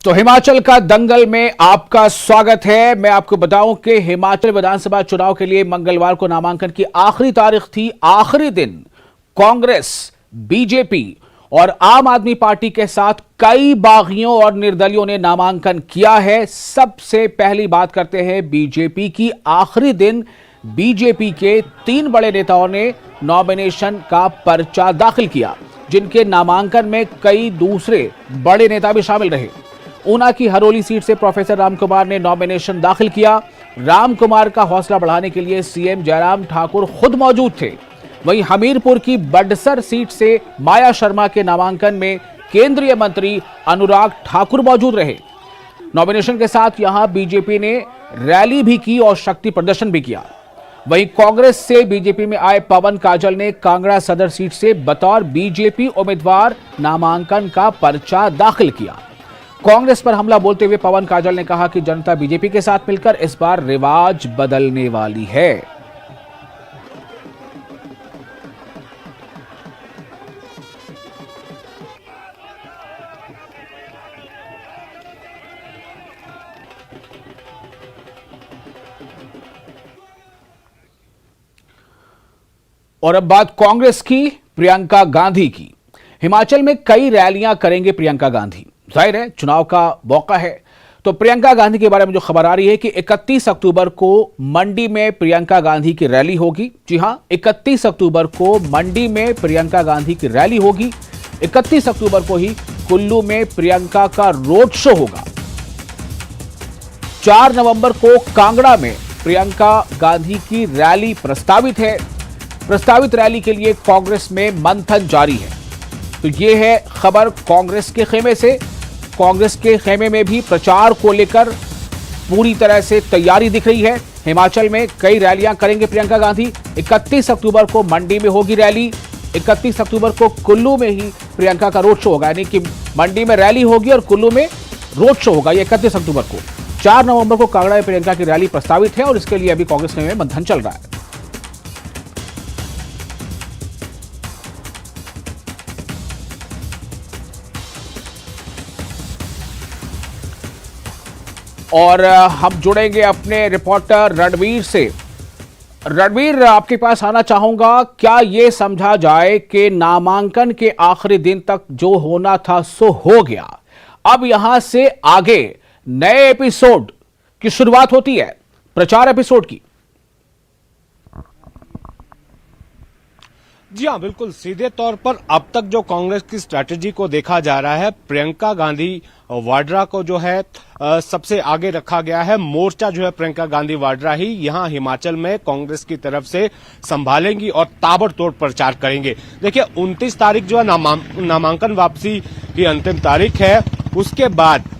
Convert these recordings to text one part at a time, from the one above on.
तो हिमाचल का दंगल में आपका स्वागत है। मैं आपको बताऊं कि हिमाचल विधानसभा चुनाव के लिए मंगलवार को नामांकन की आखिरी तारीख थी। आखिरी दिन कांग्रेस, बीजेपी और आम आदमी पार्टी के साथ कई बागियों और निर्दलियों ने नामांकन किया है। सबसे पहली बात करते हैं बीजेपी की। आखिरी दिन बीजेपी के 3 बड़े नेताओं ने नॉमिनेशन का पर्चा दाखिल किया, जिनके नामांकन में कई दूसरे बड़े नेता भी शामिल रहे। ऊना की हरोली सीट से प्रोफेसर रामकुमार ने नॉमिनेशन दाखिल किया। रामकुमार का हौसला बढ़ाने के लिए सीएम जयराम ठाकुर खुद मौजूद थे। वहीं हमीरपुर की बड़सर सीट से माया शर्मा के नामांकन में केंद्रीय मंत्री अनुराग ठाकुर मौजूद रहे। नॉमिनेशन के साथ यहां बीजेपी ने रैली भी की और शक्ति प्रदर्शन भी किया। वहीं कांग्रेस से बीजेपी में आए पवन काजल ने कांगड़ा सदर सीट से बतौर बीजेपी उम्मीदवार नामांकन का पर्चा दाखिल किया। कांग्रेस पर हमला बोलते हुए पवन काजल ने कहा कि जनता बीजेपी के साथ मिलकर इस बार रिवाज बदलने वाली है। और अब बात कांग्रेस की, प्रियंका गांधी की। हिमाचल में कई रैलियां करेंगे प्रियंका गांधी। जाहिर है चुनाव का मौका है, तो प्रियंका गांधी के बारे में जो खबर आ रही है कि 31 अक्टूबर को मंडी में प्रियंका गांधी की रैली होगी। जी हां, 31 अक्टूबर को मंडी में प्रियंका गांधी की रैली होगी। 31 अक्टूबर को ही कुल्लू में प्रियंका का रोड शो होगा। 4 नवंबर को कांगड़ा में प्रियंका गांधी की रैली प्रस्तावित है। प्रस्तावित रैली के लिए कांग्रेस में मंथन जारी है। तो यह है खबर कांग्रेस के खेमे से। कांग्रेस के खेमे में भी प्रचार को लेकर पूरी तरह से तैयारी दिख रही है। हिमाचल में कई रैलियां करेंगे प्रियंका गांधी। 31 अक्टूबर को मंडी में होगी रैली। 31 अक्टूबर को कुल्लू में ही प्रियंका का रोड शो होगा, यानी कि मंडी में रैली होगी और कुल्लू में रोड शो होगा। ये 31 अक्टूबर को। 4 नवंबर को कांगड़ा में प्रियंका की रैली प्रस्तावित है और इसके लिए अभी कांग्रेस में मंथन चल रहा है। और हम जुड़ेंगे अपने रिपोर्टर रणवीर से। रणवीर, आपके पास आना चाहूंगा। क्या यह समझा जाए कि नामांकन के आखिरी दिन तक जो होना था सो हो गया, अब यहां से आगे नए एपिसोड की शुरुआत होती है, प्रचार एपिसोड की? जी हाँ, बिल्कुल सीधे तौर पर अब तक जो कांग्रेस की स्ट्रैटेजी को देखा जा रहा है, प्रियंका गांधी वाड्रा को जो है सबसे आगे रखा गया है। मोर्चा जो है प्रियंका गांधी वाड्रा ही यहां हिमाचल में कांग्रेस की तरफ से संभालेंगी और ताबड़तोड़ प्रचार करेंगे। देखिए 29 तारीख जो है नामांकन वापसी की अंतिम तारीख है। उसके बाद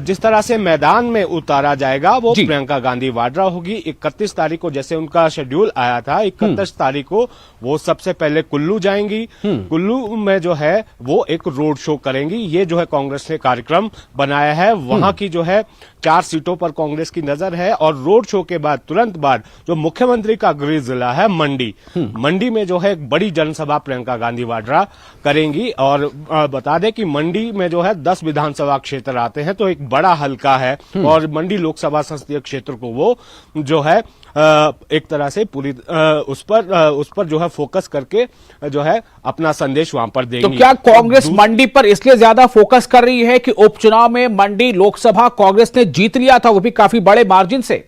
जिस तरह से मैदान में उतारा जाएगा वो प्रियंका गांधी वाड्रा होगी। 31 तारीख को जैसे उनका शेड्यूल आया था, 31 तारीख को वो सबसे पहले कुल्लू जाएंगी। कुल्लू में जो है वो एक रोड शो करेंगी। ये जो है कांग्रेस ने कार्यक्रम बनाया है। वहां की जो है 4 सीटों पर कांग्रेस की नजर है। और रोड शो के बाद तुरंत बाद जो मुख्यमंत्री का गृह जिला है मंडी में जो है एक बड़ी जनसभा प्रियंका गांधी वाड्रा करेंगी। और बता दें कि मंडी में जो है 10 विधानसभा क्षेत्र आते हैं, तो एक बड़ा हलका है। और मंडी लोकसभा संसदीय क्षेत्र को वो जो है एक तरह से पूरी उस पर जो है फोकस करके जो है अपना संदेश वहां पर देंगी। तो क्या कांग्रेस मंडी पर इसलिए ज्यादा फोकस कर रही है कि उपचुनाव में मंडी लोकसभा कांग्रेस ने जीत लिया था, वो भी काफी बड़े मार्जिन से?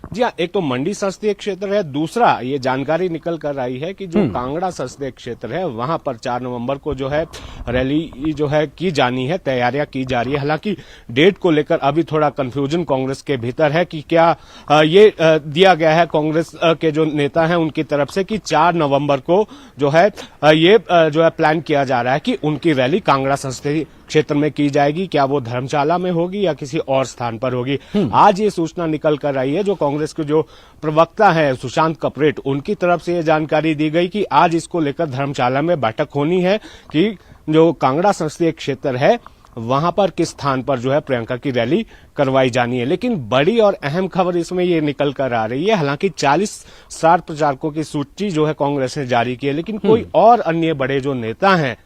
जी हाँ, एक तो मंडी संसदीय क्षेत्र है, दूसरा ये जानकारी निकल कर आई है कि जो कांगड़ा संसदीय क्षेत्र है वहां पर 4 नवंबर को जो है रैली जो है की जानी है, तैयारियां की जा रही है। हालांकि डेट को लेकर अभी थोड़ा कंफ्यूजन कांग्रेस के भीतर है कि क्या ये दिया गया है कांग्रेस के जो नेता हैं उनकी तरफ से कि 4 नवंबर को जो है ये जो है प्लान किया जा रहा है कि उनकी रैली कांगड़ा संसदीय क्षेत्र में की जाएगी। क्या वो धर्मशाला में होगी या किसी और स्थान पर होगी? आज ये सूचना निकल कर आई है। जो कांग्रेस के जो प्रवक्ता है सुशांत कपरेट, उनकी तरफ से ये जानकारी दी गई कि आज इसको लेकर धर्मशाला में बैठक होनी है कि जो कांगड़ा संसदीय क्षेत्र है वहां पर किस स्थान पर जो है प्रियंका की रैली करवाई जानी है। लेकिन बड़ी और अहम खबर इसमें ये निकल कर आ रही है, हालांकि 40 स्टार प्रचारकों की सूची जो है कांग्रेस ने जारी की है, लेकिन कोई और अन्य बड़े जो नेता हैं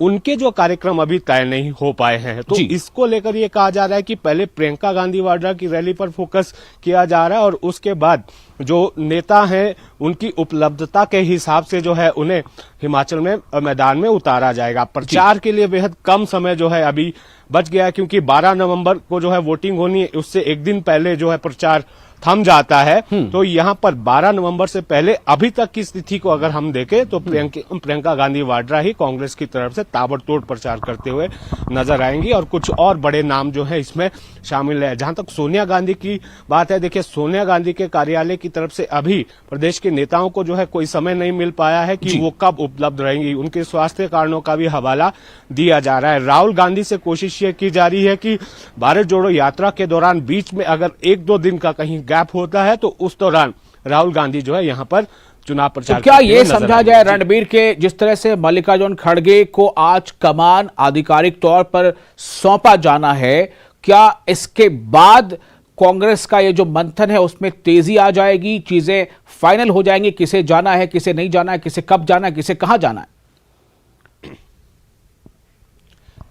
उनके जो कार्यक्रम अभी तय नहीं हो पाए हैं। तो इसको लेकर ये कहा जा रहा है कि पहले प्रियंका गांधी वाड्रा की रैली पर फोकस किया जा रहा है और उसके बाद जो नेता हैं उनकी उपलब्धता के हिसाब से जो है उन्हें हिमाचल में मैदान में उतारा जाएगा। प्रचार के लिए बेहद कम समय जो है अभी बच गया, क्योंकि 12 नवंबर को जो है वोटिंग होनी है, उससे एक दिन पहले जो है प्रचार थम जाता है। तो यहां पर 12 नवंबर से पहले अभी तक की स्थिति को अगर हम देखें तो प्रियंका गांधी वाड्रा ही कांग्रेस की तरफ से ताबड़तोड़ प्रचार करते हुए नजर आएंगी और कुछ और बड़े नाम जो है इसमें शामिल है। जहां तक सोनिया गांधी की बात है, देखिए सोनिया गांधी के कार्यालय की तरफ से अभी प्रदेश के नेताओं को जो है कोई समय नहीं मिल पाया है कि वो कब उपलब्ध रहेंगी। उनके स्वास्थ्य कारणों का भी हवाला दिया जा रहा है। राहुल गांधी से कोशिश ये की जा रही है कि भारत जोड़ो यात्रा के दौरान बीच में अगर 1-2 दिन का कहीं गैप होता है तो उस दौरान राहुल गांधी जो है यहां पर चुनाव प्रचार। तो क्या ये समझा जाए रणबीर के जिस तरह से मल्लिकार्जुन खड़गे को आज कमान आधिकारिक तौर पर सौंपा जाना है, क्या इसके बाद कांग्रेस का ये जो मंथन है उसमें तेजी आ जाएगी, चीजें फाइनल हो जाएंगी, किसे जाना है, किसे नहीं जाना है, किसे कब जाना है, किसे कहां जाना है?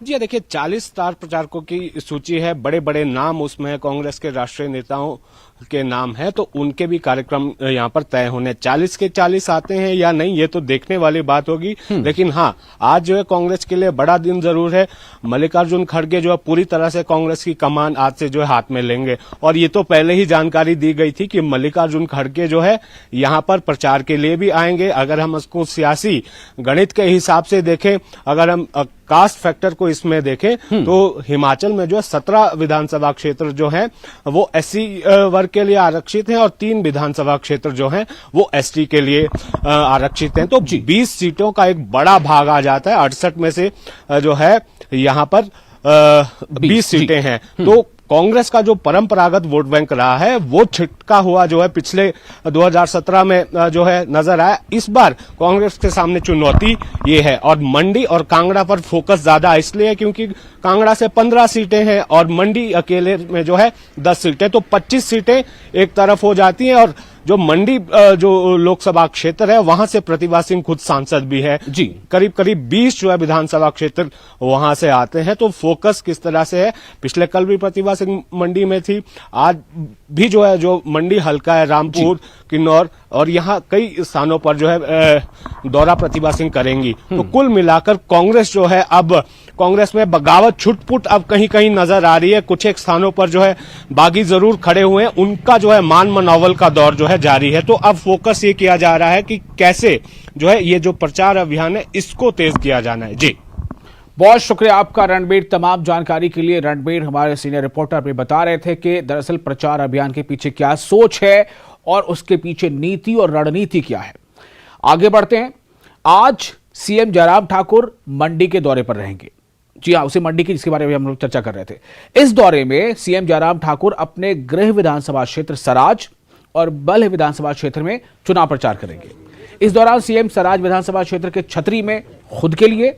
जी देखिए, 40 स्टार प्रचारकों की सूची है, बड़े बड़े नाम उसमें है, कांग्रेस के राष्ट्रीय नेताओं के नाम है, तो उनके भी कार्यक्रम यहाँ पर तय होने। 40 के 40 आते हैं या नहीं ये तो देखने वाली बात होगी, लेकिन हाँ आज जो है कांग्रेस के लिए बड़ा दिन जरूर है। मल्लिकार्जुन खड़गे जो है पूरी तरह से कांग्रेस की कमान आज से जो है हाथ में लेंगे और ये तो पहले ही जानकारी दी गई थी कि मल्लिकार्जुन खड़गे जो है यहाँ पर प्रचार के लिए भी आएंगे। अगर हम उसको सियासी गणित के हिसाब से देखें, अगर हम कास्ट फैक्टर को इसमें देखें तो हिमाचल में जो है 17 विधानसभा क्षेत्र जो हैं वो एससी वर्ग के लिए आरक्षित हैं और 3 विधानसभा क्षेत्र जो हैं वो एसटी के लिए आरक्षित हैं। तो 20 सीटों का एक बड़ा भाग आ जाता है। 68 में से जो है यहाँ पर 20 सीटें हैं। तो कांग्रेस का जो परंपरागत वोट बैंक रहा है वो छिटका हुआ जो है पिछले 2017 में जो है नजर आया। इस बार कांग्रेस के सामने चुनौती ये है और मंडी और कांगड़ा पर फोकस ज्यादा इसलिए है क्योंकि कांगड़ा से 15 सीटें हैं और मंडी अकेले में जो है 10 सीटें, तो 25 सीटें एक तरफ हो जाती हैं और जो मंडी जो लोकसभा क्षेत्र है वहां से प्रतिभा सिंह खुद सांसद भी है जी, करीब 20 जो है विधानसभा क्षेत्र वहां से आते हैं। तो फोकस किस तरह से है, पिछले कल भी प्रतिभा सिंह मंडी में थी, आज भी जो है जो मंडी हल्का है रामपुर किन्नौर और यहाँ कई स्थानों पर जो है दौरा प्रतिभा सिंह करेंगी। तो कुल मिलाकर कांग्रेस जो है अब कांग्रेस में बगावत छुटपुट अब कहीं कहीं नजर आ रही है। कुछ एक स्थानों पर जो है बागी जरूर खड़े हुए हैं, उनका जो है मान मनौवल का दौर जो है जारी है। तो अब फोकस ये किया जा रहा है कि कैसे जो है ये जो प्रचार अभियान है इसको तेज किया जाना है। जी बहुत शुक्रिया आपका रणबीर, तमाम जानकारी के लिए। रणबीर हमारे सीनियर रिपोर्टर भी बता रहे थे कि दरअसल प्रचार अभियान के पीछे क्या सोच है और उसके पीछे नीति और रणनीति क्या है। आगे बढ़ते हैं। आज सीएम जयराम ठाकुर मंडी के दौरे पर रहेंगे। जी हाँ, उसी मंडी की जिसके बारे में हम लोग चर्चा कर रहे थे। इस दौरे में सीएम जयराम ठाकुर अपने गृह विधानसभा क्षेत्र सराज और बल्ह विधानसभा क्षेत्र में चुनाव प्रचार करेंगे। इस दौरान सीएम सराज विधानसभा क्षेत्र के छतरी में खुद के लिए,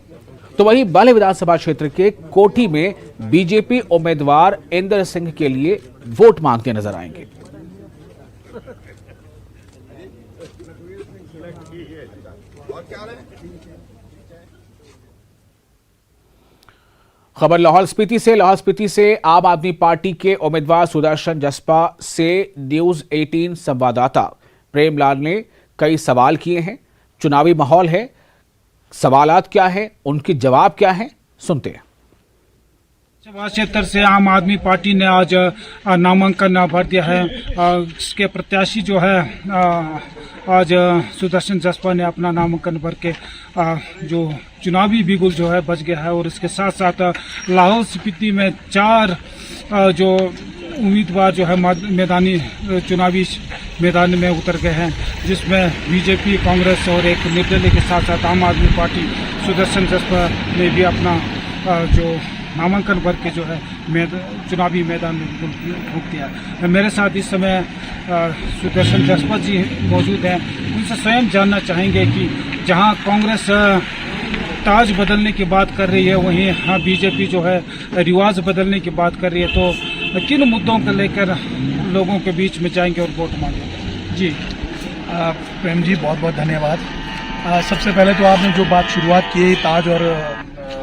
तो वहीं बल्ह विधानसभा क्षेत्र के कोठी में बीजेपी उम्मीदवार इंद्र सिंह के लिए वोट मांगते नजर आएंगे। खबर लाहौल स्पीति से आम आदमी पार्टी के उम्मीदवार सुदर्शन जसपा से न्यूज 18 संवाददाता प्रेमलाल ने कई सवाल किए हैं। चुनावी माहौल है, सवालात क्या है, उनके जवाब क्या है, सुनते हैं। लोकसभा क्षेत्र से आम आदमी पार्टी ने आज नामांकन भर दिया है। इसके प्रत्याशी जो है आज सुदर्शन जसपा ने अपना नामांकन भर के जो चुनावी बिगुल जो है बच गया है और इसके साथ साथ लाहौल स्पीति में 4 जो उम्मीदवार जो है मैदानी चुनावी मैदान में उतर गए हैं, जिसमें बीजेपी, कांग्रेस और एक निर्दलीय के साथ साथ आम आदमी पार्टी सुदर्शन जसपा ने भी अपना जो नामांकन भर के जो है चुनावी मैदान में फूंक दिया। मेरे साथ इस समय सुदर्शन जसपा जी मौजूद हैं। उनसे स्वयं जानना चाहेंगे कि जहां कांग्रेस ताज बदलने की बात कर रही है, वहीं हाँ बीजेपी जो है रिवाज बदलने की बात कर रही है, तो किन मुद्दों को लेकर लोगों के बीच में जाएंगे और वोट मांगेंगे। जी प्रेम जी बहुत बहुत धन्यवाद। सबसे पहले तो आपने जो बात शुरुआत की ताज और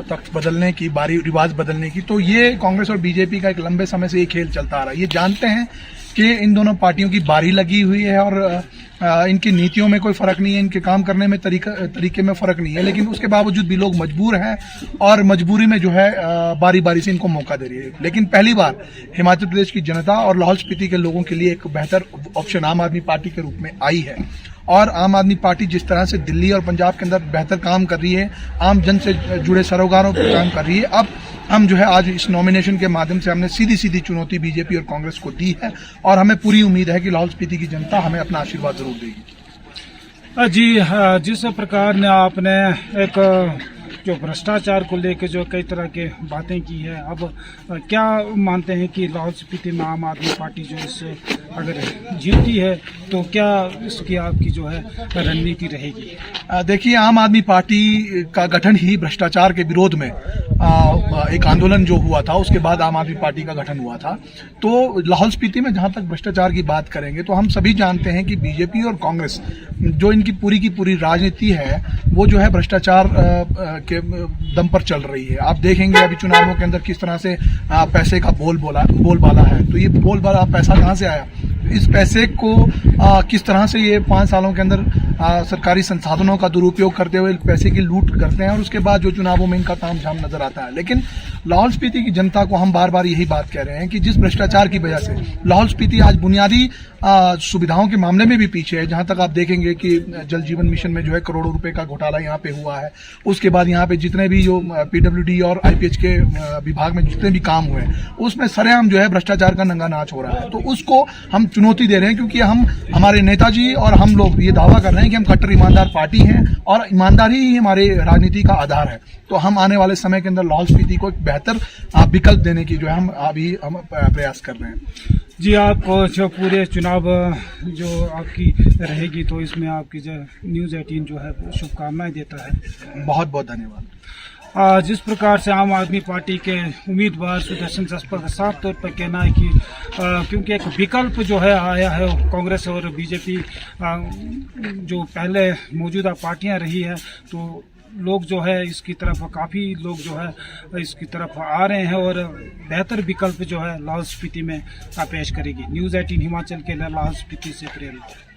तख्त बदलने की, बारी रिवाज बदलने की, तो ये कांग्रेस और बीजेपी का एक लंबे समय से ये खेल चलता आ रहा है। ये जानते हैं कि इन दोनों पार्टियों की बारी लगी हुई है और इनकी नीतियों में कोई फर्क नहीं है, इनके काम करने में तरीके में फर्क नहीं है, लेकिन उसके बावजूद भी लोग मजबूर हैं और मजबूरी में जो है बारी बारी से इनको मौका दे रही है। लेकिन पहली बार हिमाचल प्रदेश की जनता और लाहौल स्पीति के लोगों के लिए एक बेहतर ऑप्शन आम आदमी पार्टी के रूप में आई है। और आम आदमी पार्टी जिस तरह से दिल्ली और पंजाब के अंदर बेहतर काम कर रही है, आम जन से जुड़े सरोकारों पर काम कर रही है, अब हम जो है आज इस नॉमिनेशन के माध्यम से हमने सीधी सीधी चुनौती बीजेपी और कांग्रेस को दी है और हमें पूरी उम्मीद है कि लाहौल स्पीति की जनता हमें अपना आशीर्वाद जरूर देगी। जी, जिस प्रकार ने आपने एक जो भ्रष्टाचार को लेकर जो कई तरह के बातें की है, अब क्या मानते हैं कि लाहौल स्पीति में आम आदमी पार्टी जो इससे अगर जीतती है तो क्या इसकी आपकी जो है रणनीति रहेगी? देखिए, आम आदमी पार्टी का गठन ही भ्रष्टाचार के विरोध में एक आंदोलन जो हुआ था, उसके बाद आम आदमी पार्टी का गठन हुआ था। तो लाहौल स्पीति में जहां तक भ्रष्टाचार की बात करेंगे तो हम सभी जानते हैं कि बीजेपी और कांग्रेस जो इनकी पूरी की पूरी राजनीति है वो जो है भ्रष्टाचार के दम पर चल रही है। आप देखेंगे अभी चुनावों के अंदर किस तरह से पैसे का बोलबाला है। तो ये बोलबाला पैसा कहां से आया, इस पैसे को किस तरह से ये 5 सालों के अंदर सरकारी संसाधनों का दुरुपयोग करते हुए पैसे की लूट करते हैं और उसके बाद जो चुनावों में इनका तामझाम नजर आता है। लेकिन लाहौल स्पीति की जनता को हम बार बार यही बात कह रहे हैं कि जिस भ्रष्टाचार की वजह से लाहौल स्पीति आज बुनियादी सुविधाओं के मामले में भी पीछे है, जहां तक आप देखेंगे कि जल जीवन मिशन में जो है करोड़ों रुपए का घोटाला यहाँ पे हुआ है। उसके बाद यहाँ पे जितने भी जो पीडब्ल्यूडी और आईपीएच के विभाग में जितने भी काम हुए हैं उसमें सरेआम जो है भ्रष्टाचार का नंगा नाच हो रहा है। तो उसको हम चुनौती दे रहे हैं क्योंकि हम हमारे नेताजी और हम लोग ये दावा कर रहे हैं कि हम कट्टर ईमानदार पार्टी हैं और ईमानदारी ही हमारे राजनीति का आधार है। तो हम आने वाले समय के अंदर लाहौल स्पीति को एक बेहतर विकल्प देने की जो है हम प्रयास कर रहे हैं। जी, आपको जो पूरे चुनाव जो आपकी रहेगी तो इसमें आपकी जो न्यूज़ 18 जो है शुभकामनाएं देता है। बहुत बहुत धन्यवाद। जिस प्रकार से आम आदमी पार्टी के उम्मीदवार सुदर्शन जसपा का साफ तौर पर कहना है कि क्योंकि एक विकल्प जो है आया है कांग्रेस और बीजेपी जो पहले मौजूदा पार्टियां रही है, तो लोग जो है इसकी तरफ काफ़ी लोग जो है इसकी तरफ आ रहे हैं और बेहतर विकल्प जो है लाहौल स्पीति में पेश करेगी। न्यूज़ 18 हिमाचल के लिए लाहौल स्पीति से प्रेरित।